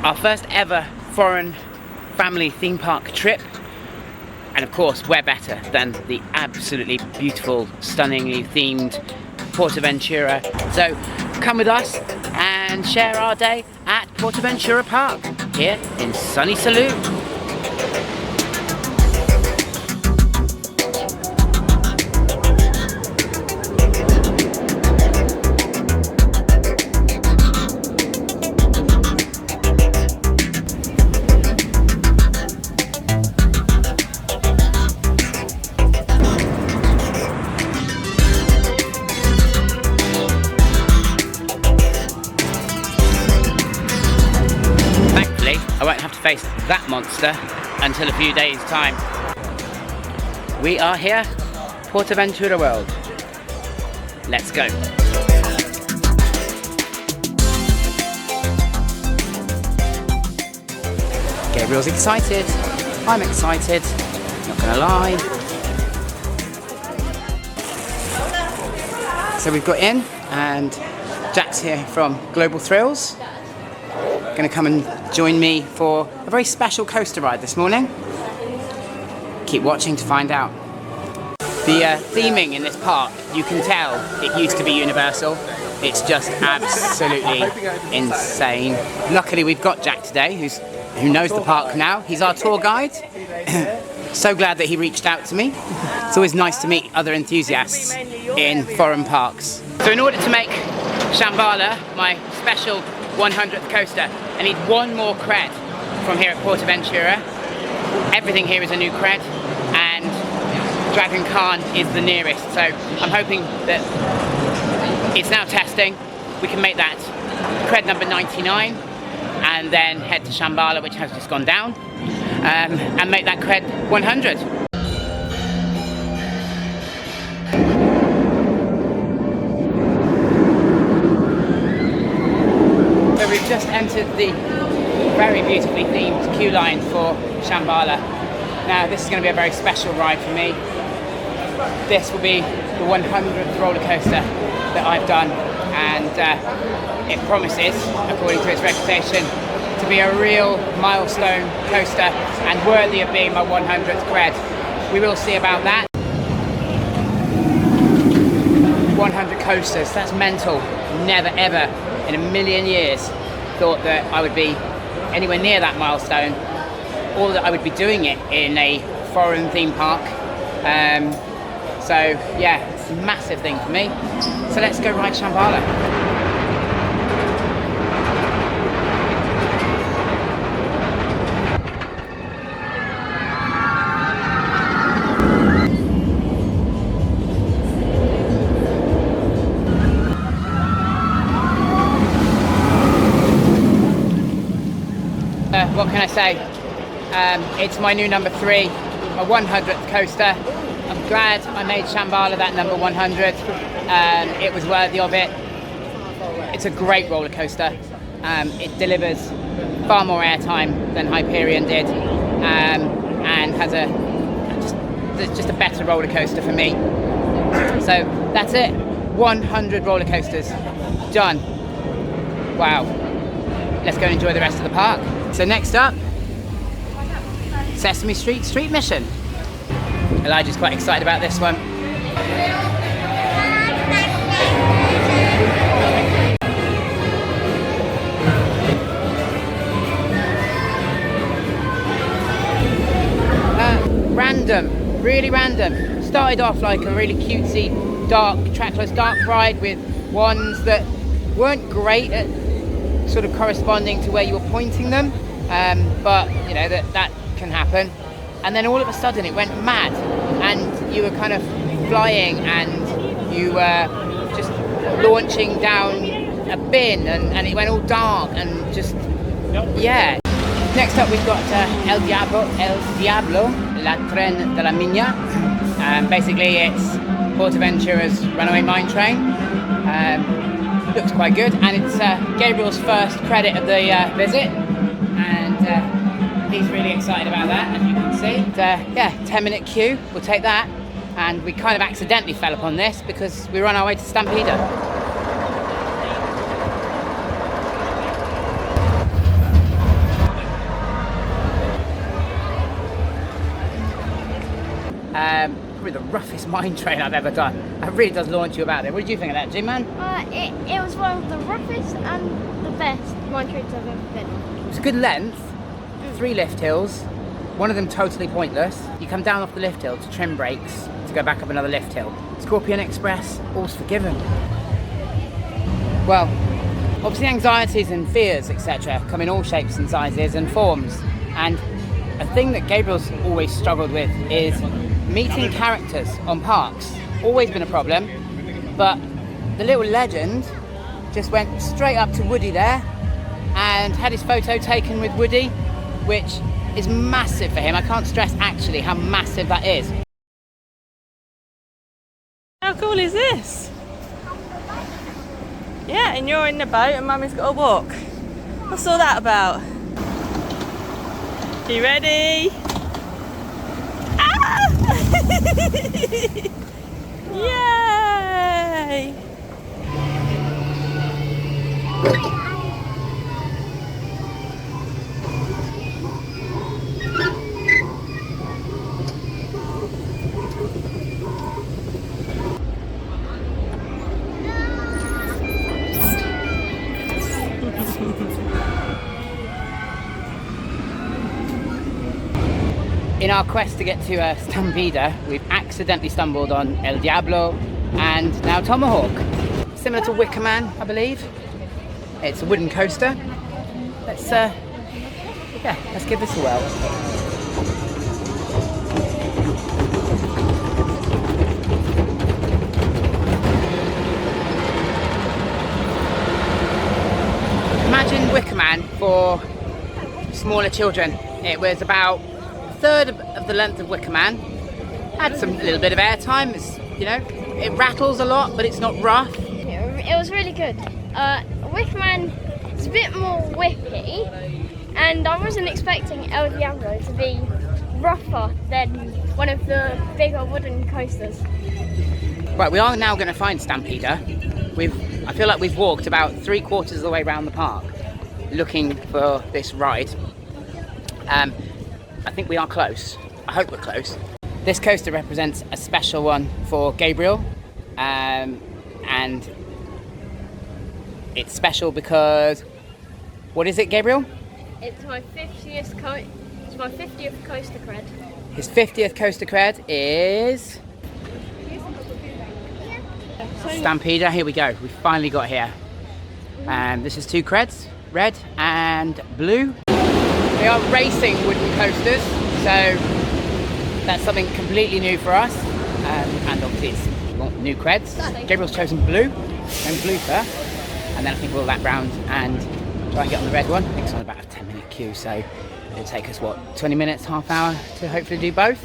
Our first ever foreign family theme park trip. And of course, where better than the absolutely beautiful, stunningly themed PortAventura. So come with us and share our day at PortAventura Park here in sunny Salou. I won't have to face that monster until a few days' time. We are here, PortAventura World. Let's go. Gabriel's excited. I'm excited. Not gonna lie. So we've got in, and Jack's here from Global Thrills. Going to come and join me for a very special coaster ride this morning. Keep watching to find out. The theming in this park, you can tell it used to be Universal. It's just absolutely insane. Luckily we've got Jack today, who knows the park now. He's our tour guide. So glad that he reached out to me. It's always nice to meet other enthusiasts in foreign parks. So in order to make Shambala my special 100th coaster, I need one more cred from here at PortAventura. Everything here is a new cred, and Dragon Khan is the nearest, so I'm hoping that it's now testing. We can make that cred number 99 and then head to Shambala, which has just gone down, and make that cred 100. So we've just entered the very beautifully themed queue line for Shambala. Now this is going to be a very special ride for me. This will be the 100th roller coaster that I've done, and it promises, according to its reputation, to be a real milestone coaster and worthy of being my 100th cred. We will see about that. 100 coasters, that's mental. Never ever in a million years thought that I would be anywhere near that milestone, or that I would be doing it in a foreign theme park. So yeah, it's a massive thing for me. So let's go ride Shambala. What can I say? It's my new number 3, my 100th coaster. I'm glad I made Shambala that number 100. It was worthy of it. It's a great roller coaster. It delivers far more airtime than Hyperion did, and has just a better roller coaster for me. So that's it. 100 roller coasters done. Wow. Let's go and enjoy the rest of the park. So next up, Sesame Street Street Mission. Elijah's quite excited about this one. Random, really random. Started off like a really cutesy, dark, trackless dark ride with ones that weren't great at sort of corresponding to where you were pointing them, but you know that can happen. And then all of a sudden it went mad, and you were kind of flying, and you were just launching down a bin, and it went all dark and just yeah. Next up we've got El Diablo, La Tren de la Mina. Basically it's PortAventura's runaway mine train. Looks quite good, and it's Gabriel's first credit of the visit, and he's really excited about that, as you can see. Yeah, 10-minute queue, we'll take that, and we kind of accidentally fell upon this because we were on our way to Stampida. probably the roughest mine train I've ever done. That really does launch you about there. What did you think of that, G-Man? It was one of the roughest and the best mine trains I've ever been on. It was a good length, 3 lift hills, one of them totally pointless. You come down off the lift hill to trim brakes to go back up another lift hill. Scorpion Express, all's forgiven. Well, obviously anxieties and fears, etc. come in all shapes and sizes and forms. And a thing that Gabriel's always struggled with is meeting characters on parks. Always been a problem, but the little legend just went straight up to Woody there and had his photo taken with Woody, which is massive for him. I can't stress actually how massive that is. How cool is this? Yeah, and you're in the boat and Mummy's got to walk. What's all that about? You ready? Ah! Yay! In our quest to get to Stampida, we've accidentally stumbled on El Diablo and now Tomahawk. Similar to Wicker Man, I believe. It's a wooden coaster. Let's give this a whirl. Imagine Wicker Man for smaller children. It was about a third of the length of Wicker Man. Had some little bit of airtime. It's, you know, it rattles a lot, but it's not rough. It was really good. Wicker Man is a bit more whippy, and I wasn't expecting El Diablo to be rougher than one of the bigger wooden coasters. Right, we are now going to find Stampida. I feel like we've walked about 3/4 of the way around the park looking for this ride. I think we are close. I hope we're close. This coaster represents a special one for Gabriel, and it's special because, what is it, Gabriel? It's my 50th coaster cred. His 50th coaster cred is Stampida. Here we go. We finally got here. This is 2 creds, red and blue. We are racing wooden coasters, so that's something completely new for us. And obviously we want new creds. Gabriel's chosen blue, and blue first, and then I think we'll lap round and try and get on the red one. I think it's on about a 10-minute queue, so it'll take us, what, 20 minutes, half hour to hopefully do both.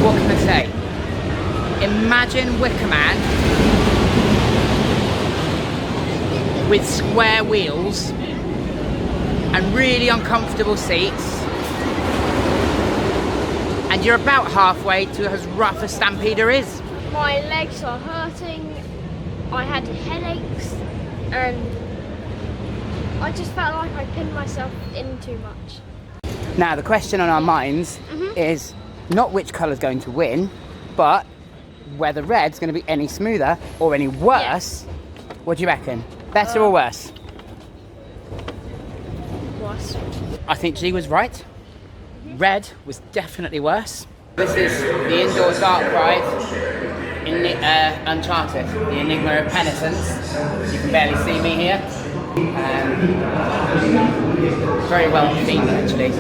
What can I say? Imagine Wicker Man with square wheels and really uncomfortable seats, and you're about halfway to as rough as Stampida is. My legs are hurting, I had headaches, and I just felt like I pinned myself in too much. Now the question on our minds is not which colour's going to win, but whether red's going to be any smoother or any worse. Yeah. What do you reckon? Better or worse? Worse. I think G was right. Red was definitely worse. This is the indoor dark ride in Uncharted, the Enigma of Penitence. You can barely see me here. Very well themed actually.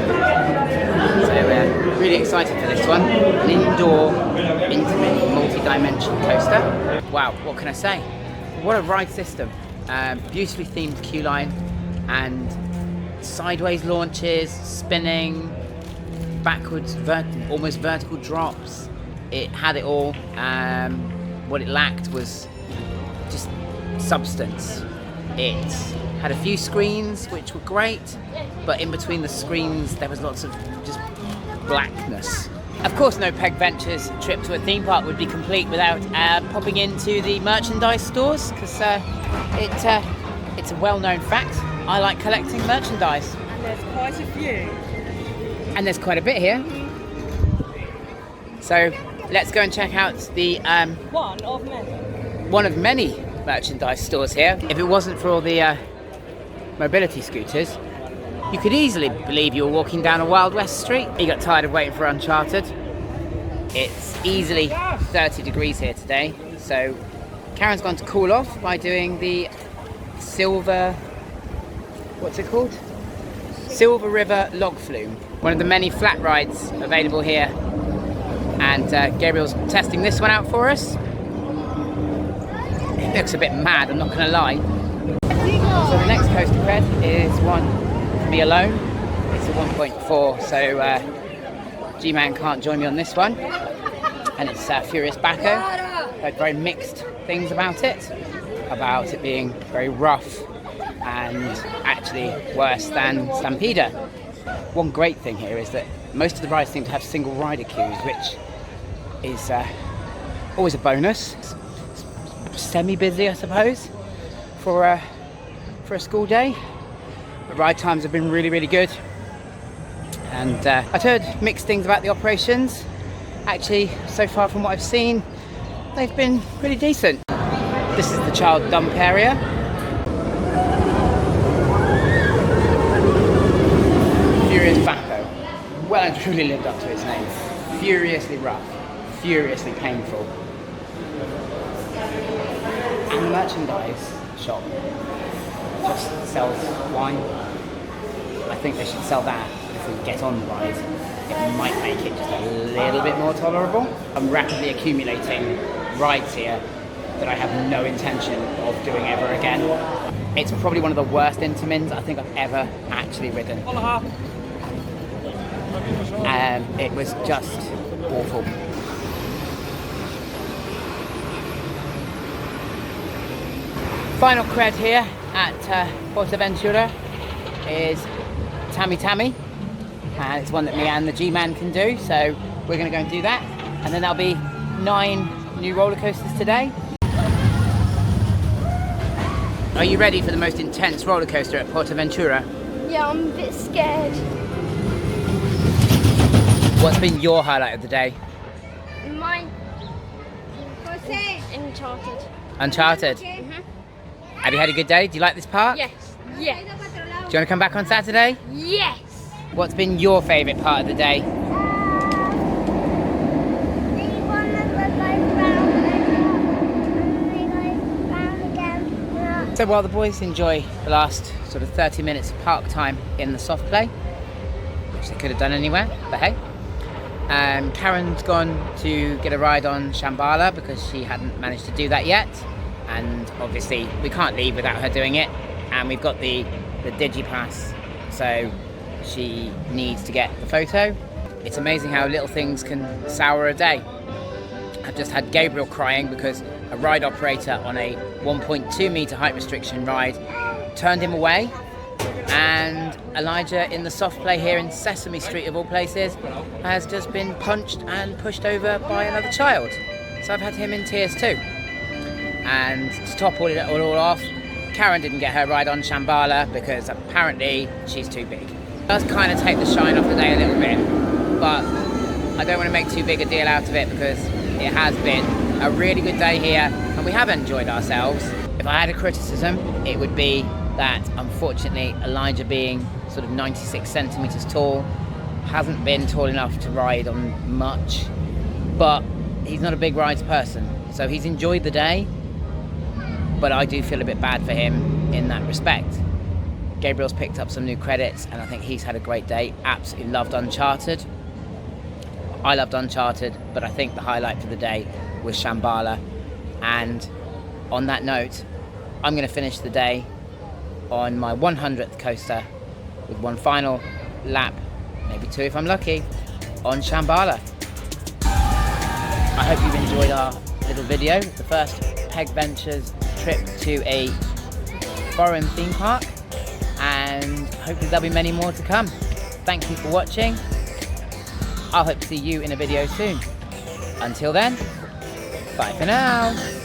So really excited for this one. An indoor, intimate, multi-dimensional coaster. Wow, what can I say? What a ride system. Beautifully themed queue line and sideways launches, spinning, backwards, almost vertical drops. It had it all. What it lacked was just substance. It had a few screens which were great, but in between the screens there was lots of just blackness. Of course, no Peg Ventures trip to a theme park would be complete without popping into the merchandise stores, because it's a well-known fact. I like collecting merchandise. And there's quite a few. And there's quite a bit here. So let's go and check out the one of many merchandise stores here. If it wasn't for all the mobility scooters, you could easily believe you were walking down a Wild West street. You got tired of waiting for Uncharted. It's easily 30 degrees here today, so Karen's gone to cool off by doing the Silver River log flume, one of the many flat rides available here, and Gabriel's testing this one out for us. It looks a bit mad, I'm not going to lie. So the next coaster cred is one for me alone. It's a 1.4, so G-Man can't join me on this one, and it's Furious Baco. Heard very mixed things about it being very rough and actually worse than Stampida. One great thing here is that most of the rides seem to have single rider queues, which is always a bonus. It's semi-busy, I suppose, for a school day. The ride times have been really, really good. And I've heard mixed things about the operations. Actually, so far from what I've seen, they've been pretty decent. This is the child dump area. Furious Baco. Well and truly lived up to its name. Furiously rough, furiously painful. And the merchandise shop just sells wine. I think they should sell that. If we get on the ride, it might make it just a little bit more tolerable. I'm rapidly accumulating rides here that I have no intention of doing ever again. It's probably one of the worst Intamins I think I've ever actually ridden. It was just awful. Final cred here at PortAventura is Tammy Tammy, and it's one that me and the G-Man can do, so we're going to go and do that, and then there'll be 9 new roller coasters today. Are you ready for the most intense roller coaster at PortAventura? Yeah, I'm a bit scared. What's been your highlight of the day? Mine. Uncharted. Uncharted? Mm-hmm. Have you had a good day? Do you like this park? Yes. Yes. Do you want to come back on Saturday? Yes. What's been your favourite part of the day? So while the boys enjoy the last sort of 30 minutes of park time in the soft play, which they could have done anywhere, but hey. Karen's gone to get a ride on Shambala because she hadn't managed to do that yet, and obviously we can't leave without her doing it, and we've got the digipass, so she needs to get the photo. It's amazing how little things can sour a day. I've just had Gabriel crying because a ride operator on a 1.2 metre height restriction ride turned him away, and Elijah in the soft play here in Sesame Street of all places has just been punched and pushed over by another child. So I've had him in tears too. And to top all off, Karen didn't get her ride on Shambhala because apparently she's too big. It does kind of take the shine off the day a little bit, but I don't want to make too big a deal out of it because it has been a really good day here and we have enjoyed ourselves. If I had a criticism, it would be that unfortunately Elijah, being sort of 96 centimetres tall, hasn't been tall enough to ride on much, but he's not a big rides person, so he's enjoyed the day, but I do feel a bit bad for him in that respect. Gabriel's picked up some new credits and I think he's had a great day. Absolutely loved Uncharted. I loved Uncharted, but I think the highlight for the day was Shambhala. And on that note, I'm going to finish the day on my 100th coaster with one final lap, maybe 2 if I'm lucky, on Shambhala. I hope you've enjoyed our little video, the first Peg Ventures trip to a foreign theme park, and hopefully there'll be many more to come. Thank you for watching. I'll hope to see you in a video soon. Until then, bye for now.